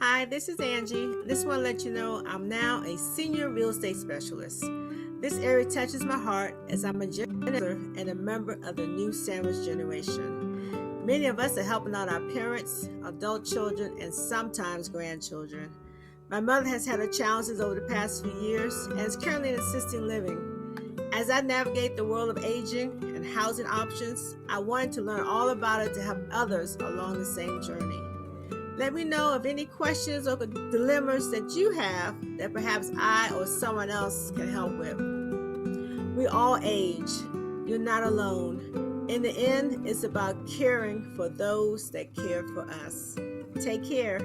Hi, this is Angie. Just want to let you know I'm now a senior real estate specialist. This area touches my heart as I'm a Gen Xer and a member of the new sandwich generation. Many of us are helping out our parents, adult children, and sometimes grandchildren. My mother has had her challenges over the past few years and is currently in assisted living. As I navigate the world of aging and housing options, I wanted to learn all about it to help others along the same journey. Let me know of any questions or dilemmas that you have that perhaps I or someone else can help with. We all age. You're not alone. In the end, it's about caring for those that care for us. Take care.